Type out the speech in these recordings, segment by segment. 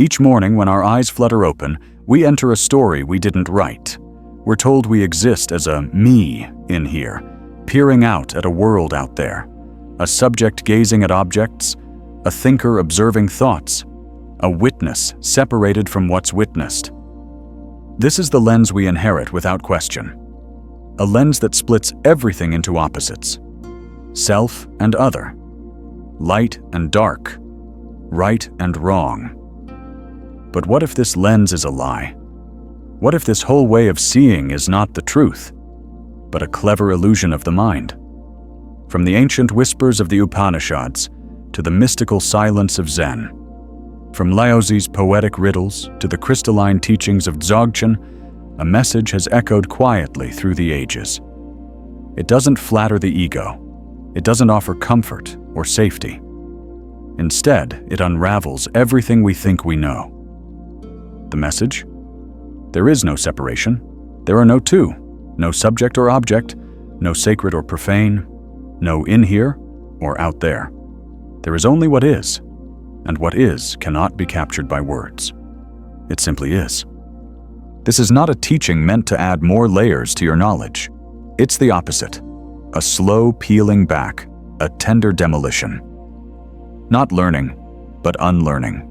Each morning when our eyes flutter open, we enter a story we didn't write. We're told we exist as a me in here, peering out at a world out there, a subject gazing at objects, a thinker observing thoughts, a witness separated from what's witnessed. This is the lens we inherit without question, a lens that splits everything into opposites, self and other, light and dark, right and wrong. But what if this lens is a lie? What if this whole way of seeing is not the truth, but a clever illusion of the mind? From the ancient whispers of the Upanishads to the mystical silence of Zen, from Lao Tzu's poetic riddles to the crystalline teachings of Dzogchen, a message has echoed quietly through the ages. It doesn't flatter the ego. It doesn't offer comfort or safety. Instead, it unravels everything we think we know. The message? There is no separation. There are no two, no subject or object, no sacred or profane, no in here or out there. There is only what is, and what is cannot be captured by words. It simply is. This is not a teaching meant to add more layers to your knowledge. It's the opposite, a slow peeling back, a tender demolition. Not learning, but unlearning.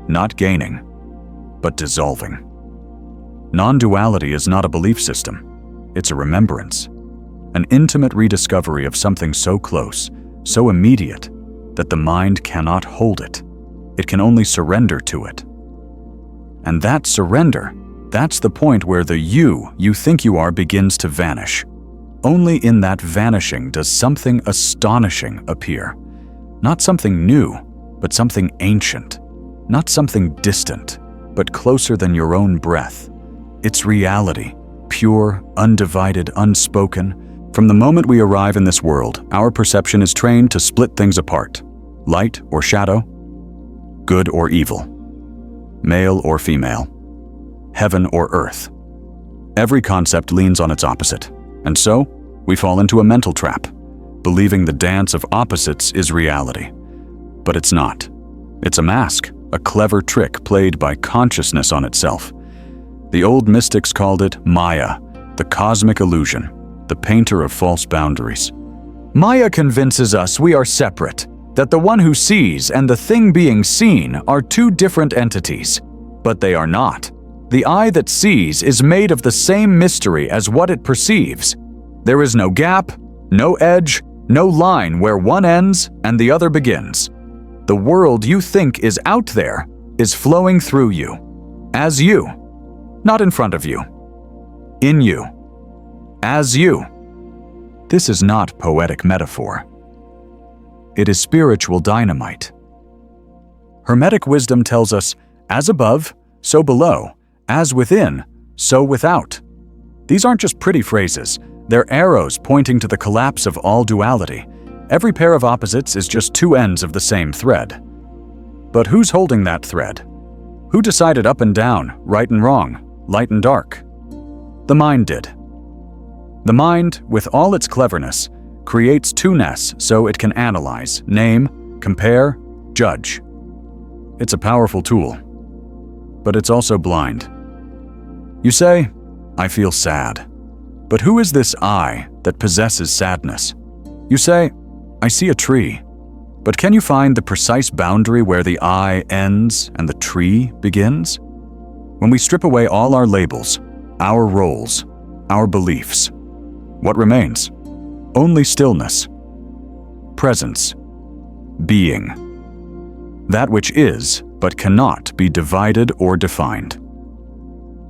Not gaining, but dissolving. Non-duality is not a belief system. It's a remembrance, an intimate rediscovery of something so close, so immediate, that the mind cannot hold it. It can only surrender to it. And that surrender, that's the point where the you think you are begins to vanish. Only in that vanishing does something astonishing appear. Not something new, but something ancient. Not something distant, but closer than your own breath. It's reality, pure, undivided, unspoken. From the moment we arrive in this world, our perception is trained to split things apart. Light or shadow, good or evil, male or female, heaven or earth. Every concept leans on its opposite, and so we fall into a mental trap, believing the dance of opposites is reality. But it's not. It's a mask, a clever trick played by consciousness on itself. The old mystics called it Maya, the cosmic illusion, the painter of false boundaries. Maya convinces us we are separate, that the one who sees and the thing being seen are two different entities. But they are not. The eye that sees is made of the same mystery as what it perceives. There is no gap, no edge, no line where one ends and the other begins. The world you think is out there is flowing through you, as you, not in front of you, in you, as you. This is not poetic metaphor. It is spiritual dynamite. Hermetic wisdom tells us, as above, so below, as within, so without. These aren't just pretty phrases. They're arrows pointing to the collapse of all duality. Every pair of opposites is just two ends of the same thread. But who's holding that thread? Who decided up and down, right and wrong, light and dark? The mind did. The mind, with all its cleverness, creates two-ness so it can analyze, name, compare, judge. It's a powerful tool, but it's also blind. You say, I feel sad. But who is this I that possesses sadness? You say, I see a tree. But can you find the precise boundary where the I ends and the tree begins? When we strip away all our labels, our roles, our beliefs, what remains? Only stillness, presence, being. That which is, but cannot be divided or defined.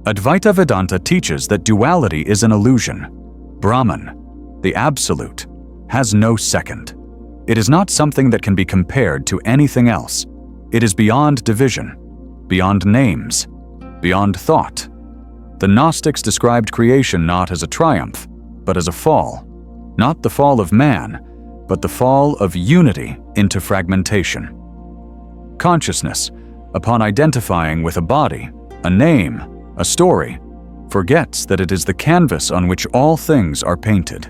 Advaita Vedānta teaches that duality is an illusion. Brahman, the absolute, has no second. It is not something that can be compared to anything else. It is beyond division, beyond names, beyond thought. The Gnostics described creation not as a triumph, but as a fall. Not the fall of man, but the fall of unity into fragmentation. Consciousness, upon identifying with a body, a name, a story, forgets that it is the canvas on which all things are painted.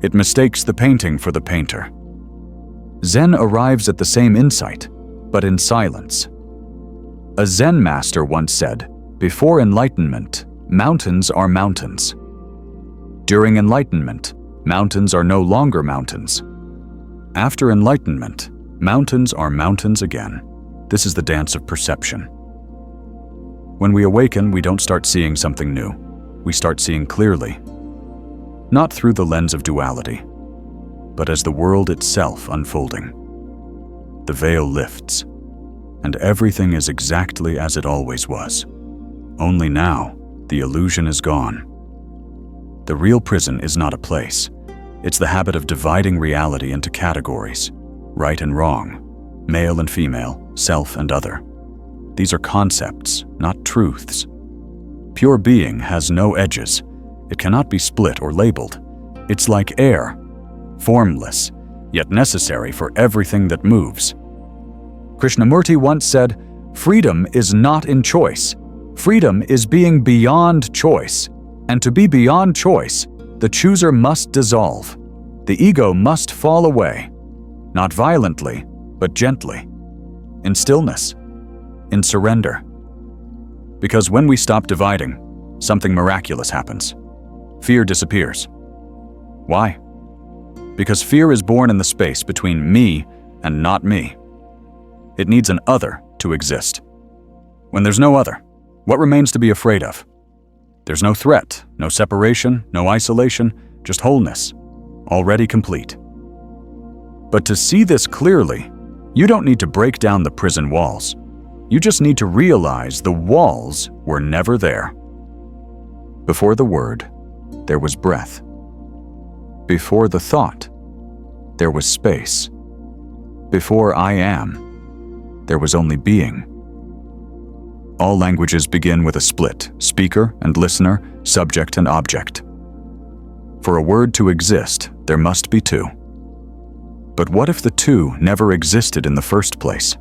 It mistakes the painting for the painter. Zen arrives at the same insight, but in silence. A Zen master once said, "Before enlightenment, mountains are mountains. During enlightenment, mountains are no longer mountains. After enlightenment, mountains are mountains again." This is the dance of perception. When we awaken, we don't start seeing something new. We start seeing clearly. Not through the lens of duality, but as the world itself unfolding. The veil lifts, and everything is exactly as it always was. Only now, the illusion is gone. The real prison is not a place. It's the habit of dividing reality into categories, right and wrong, male and female, self and other. These are concepts, not truths. Pure being has no edges. It cannot be split or labeled. It's like air, formless, yet necessary for everything that moves. Krishnamurti once said, "Freedom is not in choice. Freedom is being beyond choice. And to be beyond choice, the chooser must dissolve. The ego must fall away, not violently, but gently, in stillness, in surrender." Because when we stop dividing, something miraculous happens. Fear disappears. Why? Because fear is born in the space between me and not me. It needs an other to exist. When there's no other, what remains to be afraid of? There's no threat, no separation, no isolation, just wholeness, already complete. But to see this clearly, you don't need to break down the prison walls. You just need to realize the walls were never there. Before the word, there was breath. Before the thought, there was space. Before I am, there was only being. All languages begin with a split, speaker and listener, subject and object. For a word to exist, there must be two. But what if the two never existed in the first place?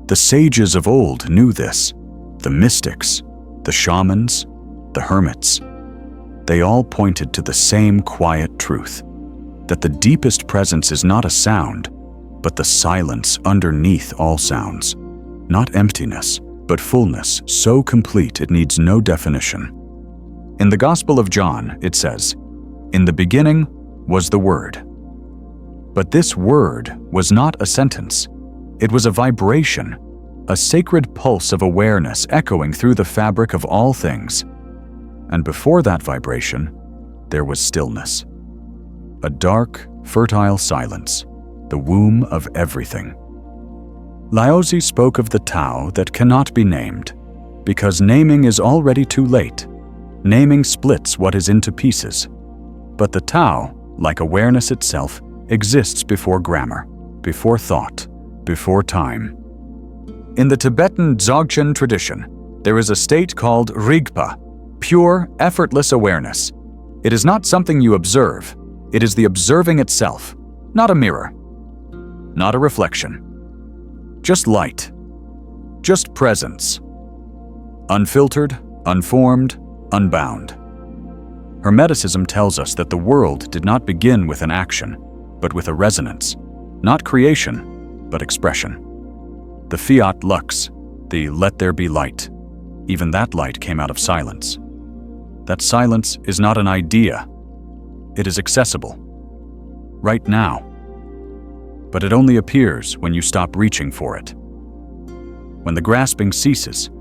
The sages of old knew this. The mystics, the shamans, the hermits. They all pointed to the same quiet truth, that the deepest presence is not a sound, but the silence underneath all sounds. Not emptiness, but fullness so complete it needs no definition. In the Gospel of John, it says, "In the beginning was the Word." But this word was not a sentence. It was a vibration, a sacred pulse of awareness echoing through the fabric of all things. And before that vibration, there was stillness. A dark, fertile silence, the womb of everything. Lao Tzu spoke of the Tao that cannot be named, because naming is already too late. Naming splits what is into pieces. But the Tao, like awareness itself, exists before grammar, before thought, before time. In the Tibetan Dzogchen tradition, there is a state called Rigpa, pure, effortless awareness. It is not something you observe. It is the observing itself, not a mirror, not a reflection. Just light, just presence. Unfiltered, unformed, unbound. Hermeticism tells us that the world did not begin with an action, but with a resonance. Not creation, but expression. The fiat lux, the let there be light. Even that light came out of silence. That silence is not an idea. It is accessible. Right now. But it only appears when you stop reaching for it. When the grasping ceases,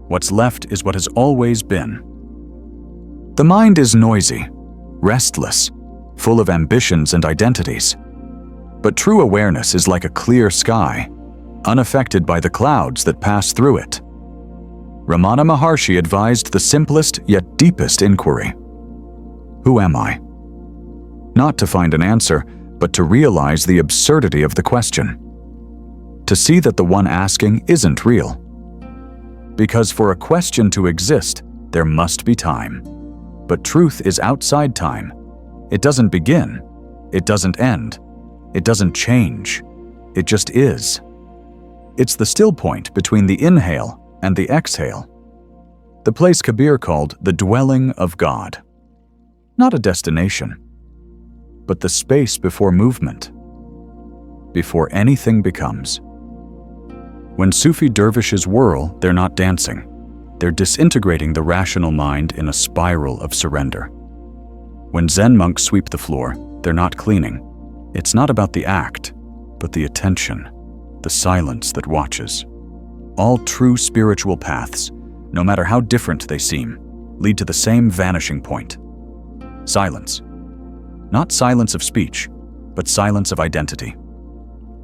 what's left is what has always been. The mind is noisy, restless, full of ambitions and identities. But true awareness is like a clear sky, unaffected by the clouds that pass through it. Ramana Maharshi advised the simplest yet deepest inquiry. Who am I? Not to find an answer, but to realize the absurdity of the question. To see that the one asking isn't real. Because for a question to exist, there must be time. But truth is outside time. It doesn't begin. It doesn't end. It doesn't change. It just is. It's the still point between the inhale and the exhale. The place Kabir called the dwelling of God. Not a destination, but the space before movement, before anything becomes. When Sufi dervishes whirl, they're not dancing. They're disintegrating the rational mind in a spiral of surrender. When Zen monks sweep the floor, they're not cleaning. It's not about the act, but the attention, the silence that watches. All true spiritual paths, no matter how different they seem, lead to the same vanishing point. Silence. Not silence of speech, but silence of identity.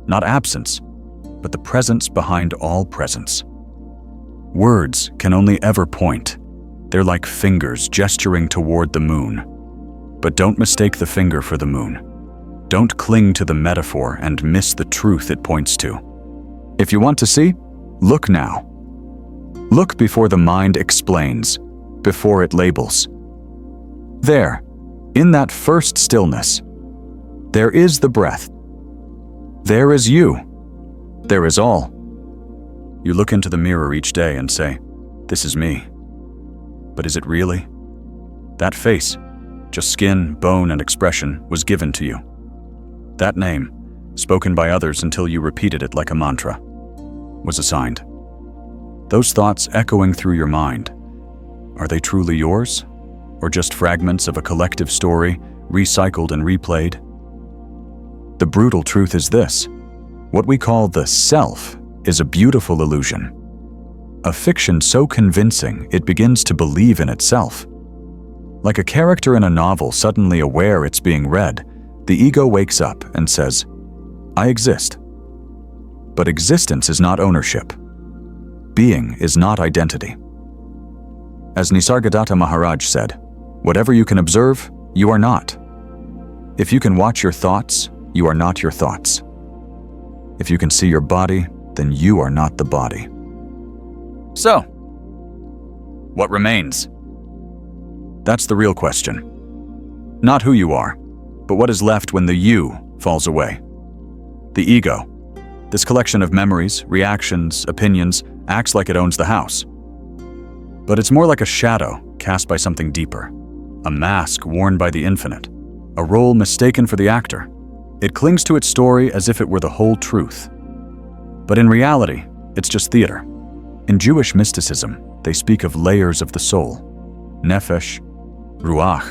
Not absence, but the presence behind all presence. Words can only ever point. They're like fingers gesturing toward the moon. But don't mistake the finger for the moon. Don't cling to the metaphor and miss the truth it points to. If you want to see, look now. Look before the mind explains, before it labels. There, in that first stillness, there is the breath. There is you. There is all. You look into the mirror each day and say, "This is me." But is it really? That face, just skin, bone, and expression, was given to you. That name, spoken by others until you repeated it like a mantra, was assigned. Those thoughts echoing through your mind, are they truly yours? Or just fragments of a collective story, recycled and replayed? The brutal truth is this: what we call the self is a beautiful illusion. A fiction so convincing it begins to believe in itself. Like a character in a novel suddenly aware it's being read, the ego wakes up and says, "I exist." But existence is not ownership. Being is not identity. As Nisargadatta Maharaj said, "Whatever you can observe, you are not. If you can watch your thoughts, you are not your thoughts. If you can see your body, then you are not the body." So, what remains? That's the real question. Not who you are, but what is left when the you falls away. The ego, this collection of memories, reactions, opinions, acts like it owns the house. But it's more like a shadow cast by something deeper, a mask worn by the infinite, a role mistaken for the actor. It clings to its story as if it were the whole truth. But in reality, it's just theater. In Jewish mysticism, they speak of layers of the soul: nefesh, ruach,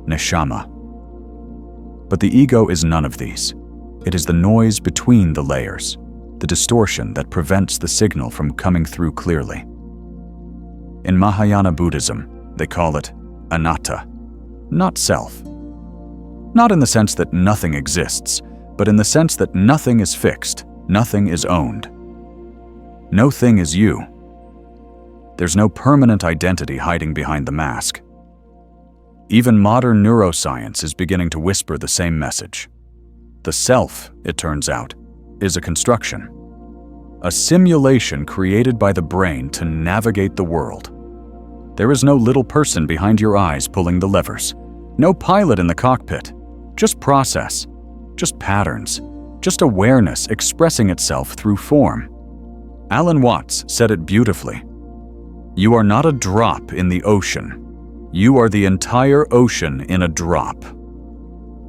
neshama. But the ego is none of these. It is the noise between the layers, the distortion that prevents the signal from coming through clearly. In Mahayana Buddhism, they call it anatta, not self. Not in the sense that nothing exists, but in the sense that nothing is fixed, nothing is owned. No thing is you. There's no permanent identity hiding behind the mask. Even modern neuroscience is beginning to whisper the same message. The self, it turns out, is a construction. A simulation created by the brain to navigate the world. There is no little person behind your eyes pulling the levers. No pilot in the cockpit. Just process. Just patterns. Just awareness expressing itself through form. Alan Watts said it beautifully. You are not a drop in the ocean. You are the entire ocean in a drop.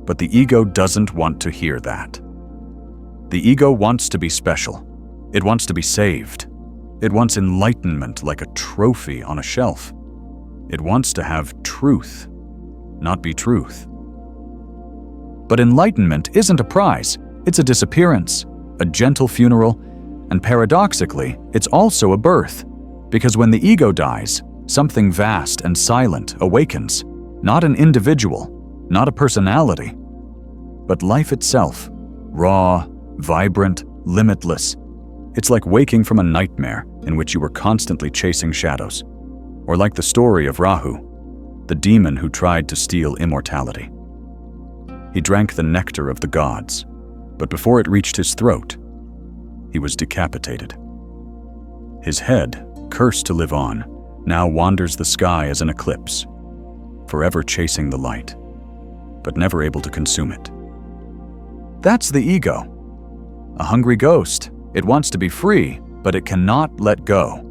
But the ego doesn't want to hear that. The ego wants to be special. It wants to be saved. It wants enlightenment like a trophy on a shelf. It wants to have truth, not be truth. But enlightenment isn't a prize. It's a disappearance, a gentle funeral, and paradoxically, it's also a birth. Because when the ego dies, something vast and silent awakens. Not an individual, not a personality, but life itself, raw, vibrant, limitless. It's like waking from a nightmare in which you were constantly chasing shadows. Or like the story of Rahu, the demon who tried to steal immortality. He drank the nectar of the gods, but before it reached his throat, he was decapitated. His head, cursed to live on, now wanders the sky as an eclipse, forever chasing the light, but never able to consume it. That's the ego. A hungry ghost. It wants to be free, but it cannot let go.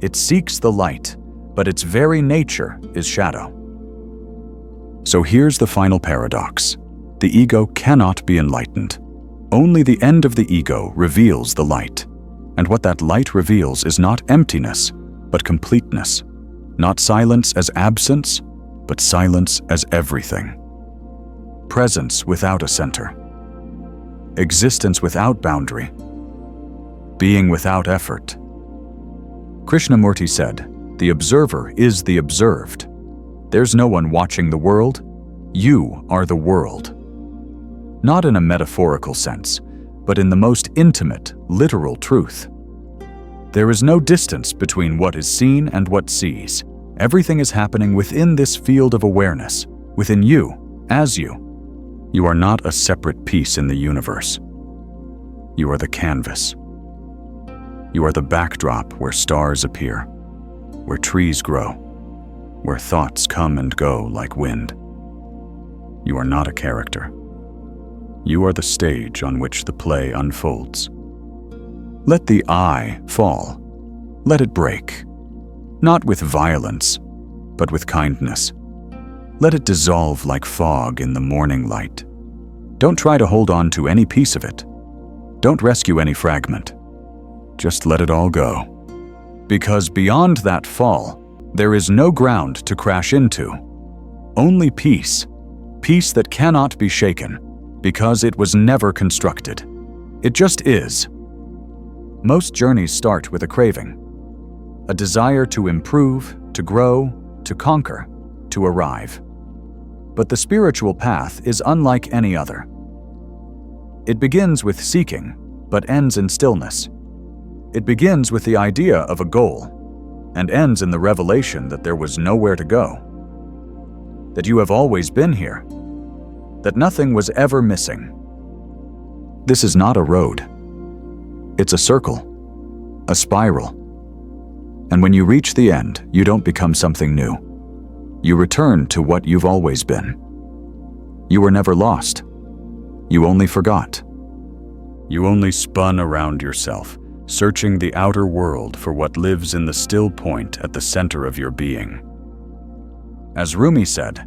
It seeks the light, but its very nature is shadow. So here's the final paradox. The ego cannot be enlightened. Only the end of the ego reveals the light. And what that light reveals is not emptiness, but completeness. Not silence as absence, but silence as everything. Presence without a center. Existence without boundary. Being without effort. Krishnamurti said, "The observer is the observed." There's no one watching the world. You are the world. Not in a metaphorical sense, but in the most intimate, literal truth. There is no distance between what is seen and what sees. Everything is happening within this field of awareness, within you, as you. You are not a separate piece in the universe. You are the canvas. You are the backdrop where stars appear, where trees grow, where thoughts come and go like wind. You are not a character. You are the stage on which the play unfolds. Let the I fall. Let it break. Not with violence, but with kindness. Let it dissolve like fog in the morning light. Don't try to hold on to any piece of it. Don't rescue any fragment. Just let it all go. Because beyond that fall, there is no ground to crash into. Only peace. Peace that cannot be shaken, because it was never constructed. It just is. Most journeys start with a craving. A desire to improve, to grow, to conquer, to arrive. But the spiritual path is unlike any other. It begins with seeking, but ends in stillness. It begins with the idea of a goal, and ends in the revelation that there was nowhere to go. That you have always been here. That nothing was ever missing. This is not a road. It's a circle, a spiral. And when you reach the end, you don't become something new. You return to what you've always been. You were never lost. You only forgot. You only spun around yourself, searching the outer world for what lives in the still point at the center of your being. As Rumi said,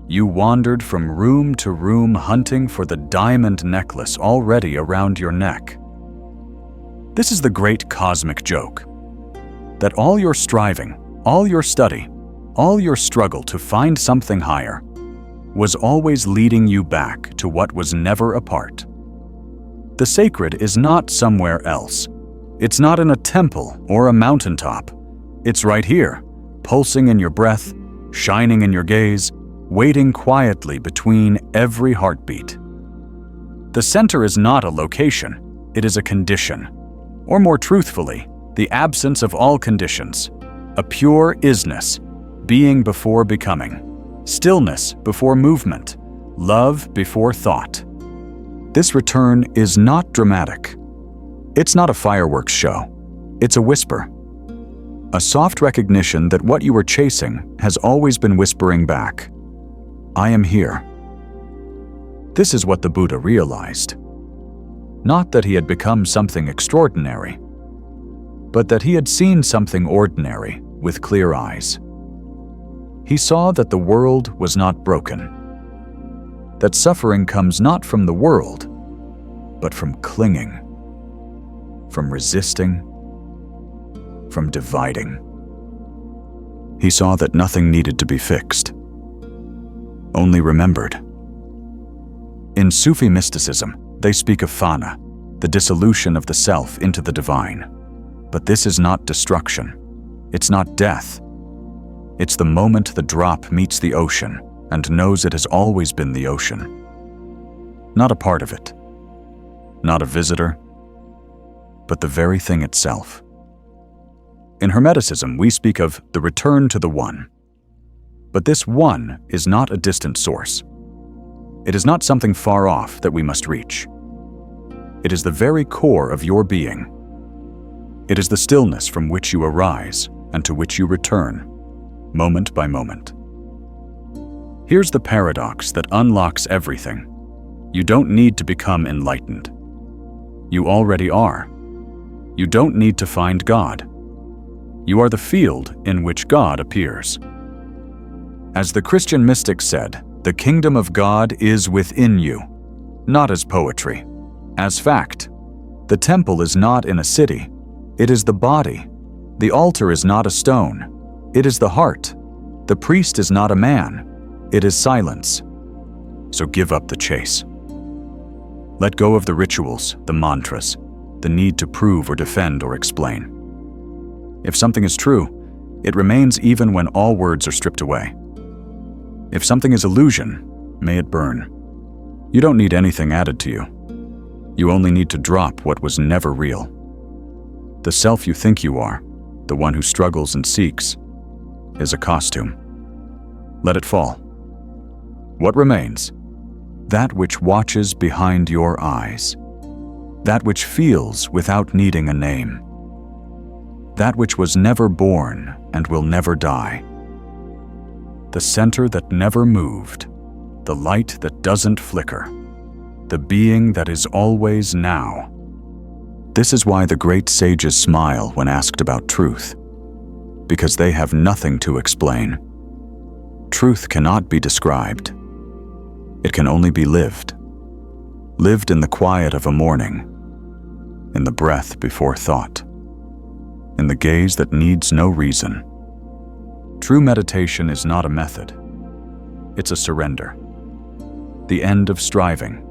"You wandered from room to room hunting for the diamond necklace already around your neck." This is the great cosmic joke. That all your striving, all your study, all your struggle to find something higher was always leading you back to what was never apart. The sacred is not somewhere else. It's not in a temple or a mountaintop. It's right here, pulsing in your breath, shining in your gaze, waiting quietly between every heartbeat. The center is not a location, it is a condition. Or more truthfully, the absence of all conditions. A pure isness, being before becoming. Stillness before movement. Love before thought. This return is not dramatic. It's not a fireworks show. It's a whisper. A soft recognition that what you were chasing has always been whispering back. I am here. This is what the Buddha realized. Not that he had become something extraordinary, but that he had seen something ordinary with clear eyes. He saw that the world was not broken, that suffering comes not from the world, but from clinging, from resisting, from dividing. He saw that nothing needed to be fixed, only remembered. In Sufi mysticism, they speak of Fana, the dissolution of the self into the divine. But this is not destruction. It's not death. It's the moment the drop meets the ocean and knows it has always been the ocean. Not a part of it. Not a visitor, but the very thing itself. In Hermeticism, we speak of the return to the One. But this One is not a distant source. It is not something far off that we must reach. It is the very core of your being. It is the stillness from which you arise and to which you return, moment by moment. Here's the paradox that unlocks everything. You don't need to become enlightened. You already are. You don't need to find God. You are the field in which God appears. As the Christian mystic said, the kingdom of God is within you, not as poetry, as fact. The temple is not in a city. It is the body. The altar is not a stone. It is the heart. The priest is not a man. It is silence. So give up the chase. Let go of the rituals, the mantras, the need to prove or defend or explain. If something is true, it remains even when all words are stripped away. If something is illusion, may it burn. You don't need anything added to you. You only need to drop what was never real. The self you think you are, the one who struggles and seeks, is a costume. Let it fall. What remains? That which watches behind your eyes. That which feels without needing a name. That which was never born and will never die. The center that never moved. The light that doesn't flicker. The being that is always now. This is why the great sages smile when asked about truth, because they have nothing to explain. Truth cannot be described. It can only be lived. Lived in the quiet of a morning, in the breath before thought, in the gaze that needs no reason. True meditation is not a method. It's a surrender. The end of striving.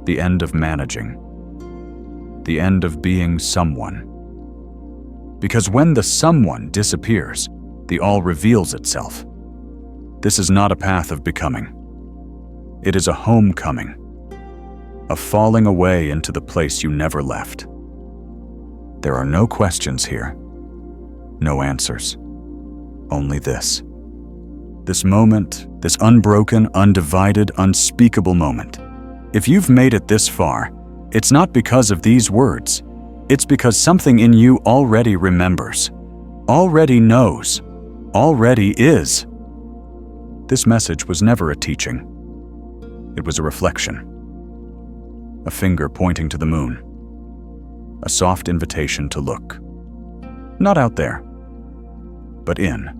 The end of managing. The end of being someone. Because when the someone disappears, the all reveals itself. This is not a path of becoming. It is a homecoming, a falling away into the place you never left. There are no questions here, no answers, only this. This moment, this unbroken, undivided, unspeakable moment. If you've made it this far, it's not because of these words. It's because something in you already remembers, already knows, already is. This message was never a teaching. It was a reflection. A finger pointing to the moon. A soft invitation to look. Not out there, but in.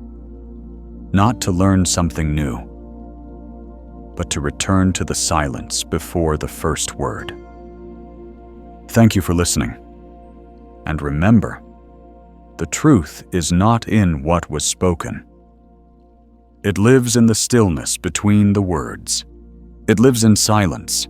Not to learn something new, but to return to the silence before the first word. Thank you for listening. And remember, the truth is not in what was spoken. It lives in the stillness between the words. It lives in silence,